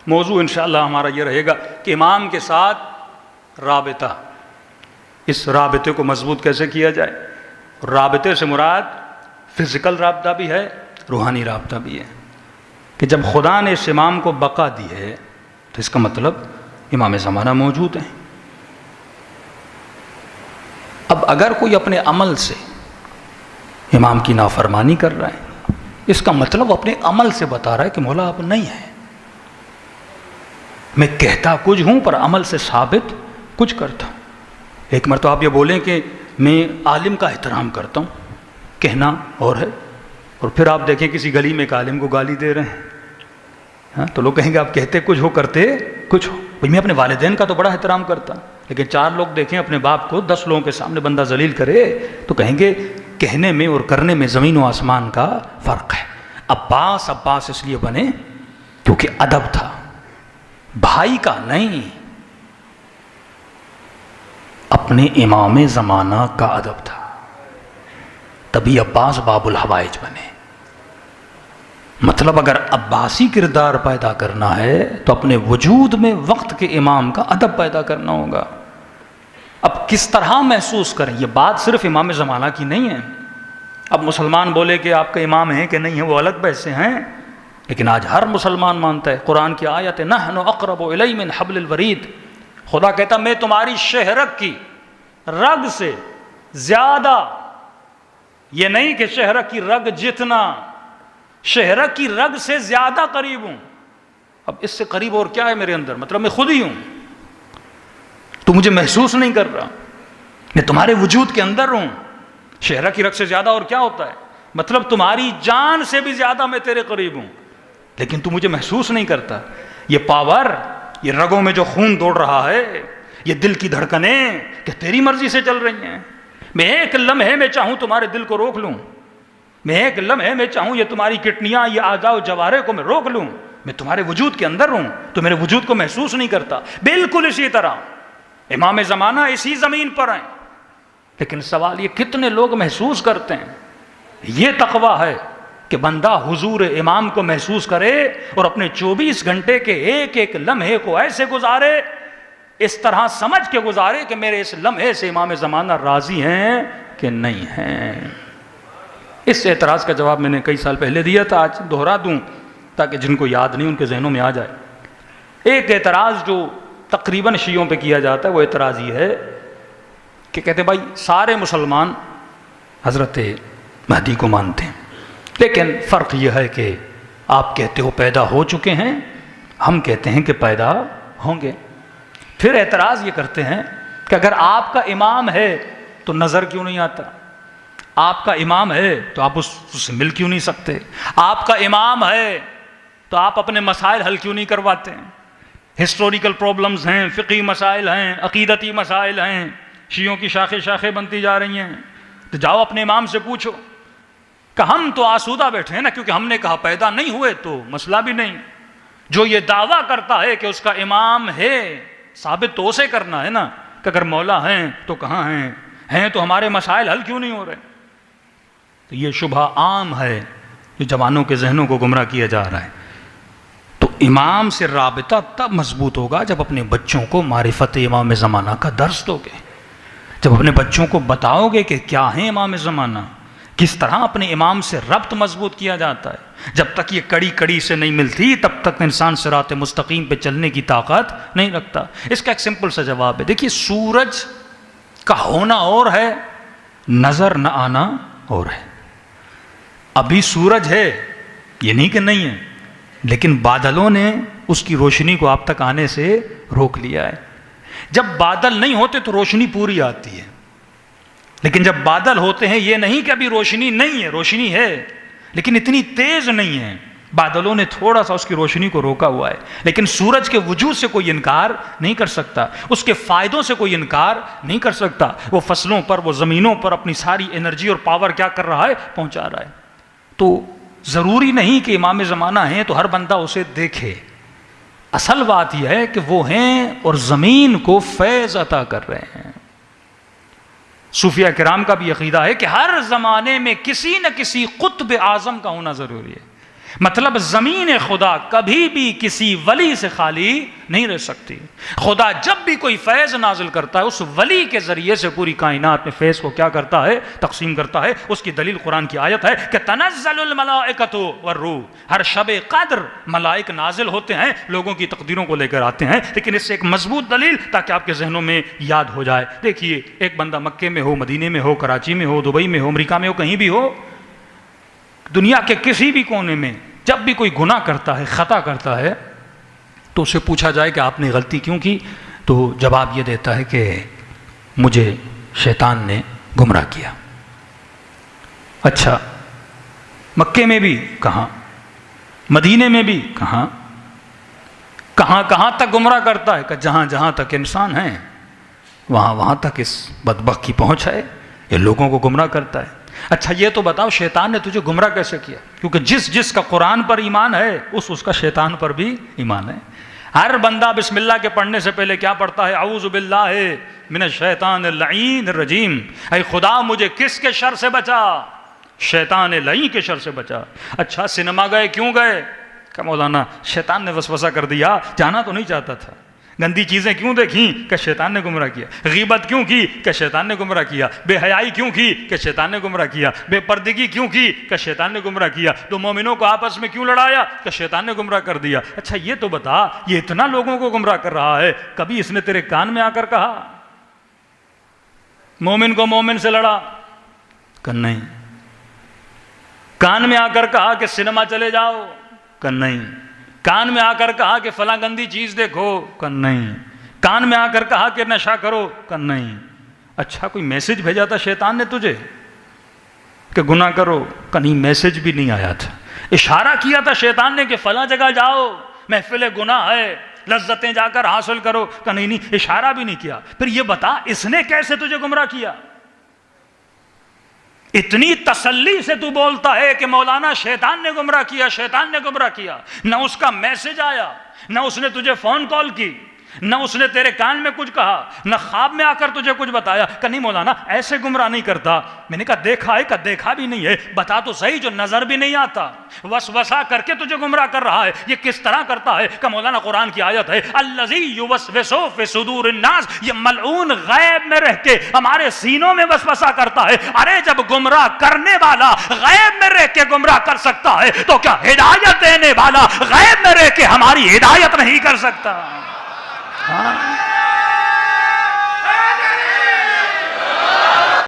मौजू इंशाअल्लाह हमारा ये रहेगा कि इमाम के साथ राबिता, इस राबिते को मजबूत कैसे किया जाए। राबिते से मुराद फिज़िकल राबिता भी है, रूहानी राबिता भी है, कि जब खुदा ने इस इमाम को बका दी है तो इसका मतलब इमाम ज़माना मौजूद है। अब अगर कोई अपने अमल से इमाम की नाफरमानी कर रहा है, इसका मतलब अपने अमल से बता रहा है कि मौला अब नहीं है। मैं कहता कुछ हूं पर अमल से साबित कुछ करता हूं। एक मरतबा आप ये बोलें कि मैं आलिम का एहतराम करता हूं, कहना और है, और फिर आप देखें किसी गली में एक आलिम को गाली दे रहे हैं, हाँ, तो लोग कहेंगे आप कहते कुछ हो करते कुछ हो। भाई मैं अपने वालिदैन का तो बड़ा एहतराम करता, लेकिन 4 लोग देखें अपने बाप को 10 लोगों के सामने बंदा जलील करे तो कहेंगे कहने में और करने में ज़मीन व आसमान का फ़र्क है। अब्बास इसलिए बने क्योंकि अदब था, भाई का नहीं, अपने इमाम ज़माना का अदब था, तभी अब्बास बाबुल हवाइज बने। मतलब अगर अब्बासी किरदार पैदा करना है तो अपने वजूद में वक्त के इमाम का अदब पैदा करना होगा। अब किस तरह महसूस करें, ये बात सिर्फ इमाम ज़माना की नहीं है। अब मुसलमान बोले कि आपका इमाम है कि नहीं है वो अलग बहस से हैं, लेकिन आज हर मुसलमान मानता है कुरान की आयत नहनु अक़रबु इलैहि मिन हब्लिल वरीद, खुदा कहता मैं तुम्हारी शहरक की रग से ज़्यादा, ये नहीं कि शहरक की रग जितना, शहरक की रग से ज़्यादा करीब हूँ। अब इससे करीब और क्या है मेरे अंदर, मतलब मैं खुद ही हूँ, तू मुझे महसूस नहीं कर रहा, मैं तुम्हारे वजूद के अंदर हूँ। शहरा की रग से ज्यादा और क्या होता है, मतलब तुम्हारी जान से भी ज्यादा मैं तेरे करीब हूँ, लेकिन तू मुझे महसूस नहीं करता। ये पावर, ये रगों में जो खून दौड़ रहा है, ये दिल की धड़कनें क्या तेरी मर्जी से चल रही हैं। मैं एक लम्हे में चाहूँ तुम्हारे दिल को रोक लूँ, मैं एक लम्हे में चाहूँ ये तुम्हारी किडनियाँ, ये आज़ाओ जवारे को मैं रोक लूँ, मैं तुम्हारे वजूद के अंदर हूँ, तो मेरे वजूद को महसूस नहीं करता। बिल्कुल इसी तरह इमाम ज़माना इसी ज़मीन पर हैं, लेकिन सवाल ये कितने लोग महसूस करते हैं। ये तकवा है कि बंदा हुजूर इमाम को महसूस करे और अपने 24 घंटे के एक एक लम्हे को ऐसे गुजारे, इस तरह समझ के गुजारे कि मेरे इस लम्हे से इमाम ज़माना राज़ी हैं कि नहीं हैं। इस एतराज़ का जवाब मैंने कई साल पहले दिया था, आज दोहरा दूँ ताकि जिनको याद नहीं उनके जहनों में आ जाए। एक एतराज़ जो तकरीबन शियों पे किया जाता है वो एतराज़ ये है कि कहते भाई सारे मुसलमान हज़रत महदी को मानते हैं, लेकिन फ़र्क यह है कि आप कहते हो पैदा हो चुके हैं, हम कहते हैं कि पैदा होंगे। फिर एतराज़ ये करते हैं कि अगर आपका इमाम है तो नज़र क्यों नहीं आता, आपका इमाम है तो आप उससे मिल क्यों नहीं सकते, आपका इमाम है तो आप अपने मसाइल हल क्यों नहीं करवाते हैं। हिस्टोरिकल प्रॉब्लम्स हैं, फ़िक़ही मसाइल हैं, अक़ीदती मसाइल हैं, शियों की शाखें शाखें बनती जा रही हैं, तो जाओ अपने इमाम से पूछो कि हम तो आसूदा बैठे हैं ना, क्योंकि हमने कहा पैदा नहीं हुए तो मसला भी नहीं। जो ये दावा करता है कि उसका इमाम है, साबित तो उसे करना है ना कि अगर मौला हैं तो कहाँ हैं तो हमारे मसाइल हल क्यों नहीं हो रहे। तो ये शुबहा आम है जो जवानों के जहनों को गुमराह किया जा रहा है। तो इमाम से राबिता तब मजबूत होगा जब अपने बच्चों को मारिफत इमाम ज़माना का दर्स दोगे, जब अपने बच्चों को बताओगे कि क्या है इमाम ज़माना, किस तरह अपने इमाम से रब्त मजबूत किया जाता है। जब तक ये कड़ी कड़ी से नहीं मिलती तब तक इंसान सिरात मुस्तकीम पे चलने की ताकत नहीं रखता। इसका एक सिंपल सा जवाब है, देखिए सूरज का होना और है, नज़र न आना और है। अभी सूरज है, ये नहीं कि नहीं है, लेकिन बादलों ने उसकी रोशनी को आप तक आने से रोक लिया है। जब बादल नहीं होते तो रोशनी पूरी आती है, लेकिन जब बादल होते हैं ये नहीं कि अभी रोशनी नहीं है, रोशनी है लेकिन इतनी तेज नहीं है, बादलों ने थोड़ा सा उसकी रोशनी को रोका हुआ है। लेकिन सूरज के वजूद से कोई इनकार नहीं कर सकता, उसके फायदों से कोई इनकार नहीं कर सकता। वो फसलों पर, वो ज़मीनों पर अपनी सारी एनर्जी और पावर क्या कर रहा है, पहुंचा रहा है। तो ज़रूरी नहीं कि इमाम ज़माना है तो हर बंदा उसे देखे। असल बात यह है कि वो हैं और ज़मीन को फैज़ अता कर रहे हैं। सूफिया किराम का भी अकीदा है कि हर ज़माने में किसी न किसी कुतुब आज़म का होना ज़रूरी है। मतलब ज़मीन खुदा कभी भी किसी वली से खाली नहीं रह सकती। खुदा जब भी कोई फैज़ नाजिल करता है उस वली के ज़रिए से पूरी कायनात में फैज़ को क्या करता है, तकसीम करता है। उसकी दलील कुरान की आयत है कि तनज़्ज़लुल मलाइकतु वर्रूह, हर शब क़द्र मलाइक नाजिल होते हैं, लोगों की तकदीरों को लेकर आते हैं। लेकिन इससे एक मजबूत दलील ताकि आपके जहनों में याद हो जाए। देखिए, एक बंदा मक्के में हो, मदीने में हो, कराची में हो, दुबई में हो, अमेरिका में हो, कहीं भी हो, दुनिया के किसी भी कोने में जब भी कोई गुनाह करता है, खता करता है, तो उससे पूछा जाए कि आपने गलती क्यों की, तो जवाब ये देता है कि मुझे शैतान ने गुमराह किया। अच्छा, मक्के में भी कहाँ, मदीने में भी कहाँ, कहाँ तक गुमराह करता है? कि जहाँ जहाँ तक इंसान है वहाँ तक इस बदबख्त की पहुँच है, ये लोगों को गुमराह करता है। अच्छा, ये तो बताओ शैतान ने तुझे गुमराह कैसे किया? क्योंकि जिसका कुरान पर ईमान है उसका शैतान पर भी ईमान है। हर बंदा बिस्मिल्लाह के पढ़ने से पहले क्या पढ़ता है? औज़ु बिल्लाहि मिनश शैतानिर लईनिर रजीम, ऐ खुदा मुझे किसके शर से बचा? शैतान लईन के शर से बचा। अच्छा, सिनेमा गए, क्यों गए? क्या मौलाना शैतान ने वसवसा कर दिया, जाना तो नहीं चाहता था। गंदी चीज़ें क्यों देखी? कि शैतान ने गुमराह किया। गीबत क्यों की? कि शैतान ने गुमराह किया। बेहयाई क्यों की? कि शैतान ने गुमराह किया। बेपर्दगी क्यों की? कि शैतान ने गुमराह किया। तो मोमिनों को आपस में क्यों लड़ाया? कि शैतान ने गुमराह कर दिया। अच्छा, ये तो बता, ये इतना लोगों को गुमराह कर रहा है, कभी इसने तेरे कान में आकर कहा मोमिन को मोमिन से लड़ा? कि नहीं। कान में आकर कहा कि सिनेमा चले जाओ? कि नहीं। कान में आकर कहा कि फला गंदी चीज देखो? कि नहीं। कान में आकर कहा कि नशा करो? कि नहीं। अच्छा, कोई मैसेज भेजा था शैतान ने तुझे कि गुनाह करो? कि नहीं, मैसेज भी नहीं आया था। इशारा किया था शैतान ने कि फला जगह जाओ, महफिल गुनाह है, लज्जतें जाकर हासिल करो? कि नहीं, इशारा भी नहीं किया। फिर ये बता, इसने कैसे तुझे गुमराह किया? इतनी तसल्ली से तू बोलता है कि मौलाना शैतान ने गुमराह किया, शैतान ने गुमराह किया। ना उसका मैसेज आया, ना उसने तुझे फोन कॉल की, ना उसने तेरे कान में कुछ कहा, ना ख्वाब में आकर तुझे कुछ बताया कि नहीं मौलाना ऐसे गुमराह नहीं करता। मैंने कहा देखा है? कि देखा भी नहीं है, बता तो सही, जो नजर भी नहीं आता, वसवसा करके तुझे गुमराह कर रहा है। ये किस तरह करता है? कि मौलाना कुरान की आयत है, अल्लज़ी युवस्विसु फी सुदूरिन नास, ये मलऊन गैब में रह के हमारे सीनों में वसवसा करता है। अरे जब गुमराह करने वाला गैब में रह के गुमराह कर सकता है, तो क्या हिदायत देने वाला गैब में रह के हमारी हिदायत नहीं कर सकता? हाँ।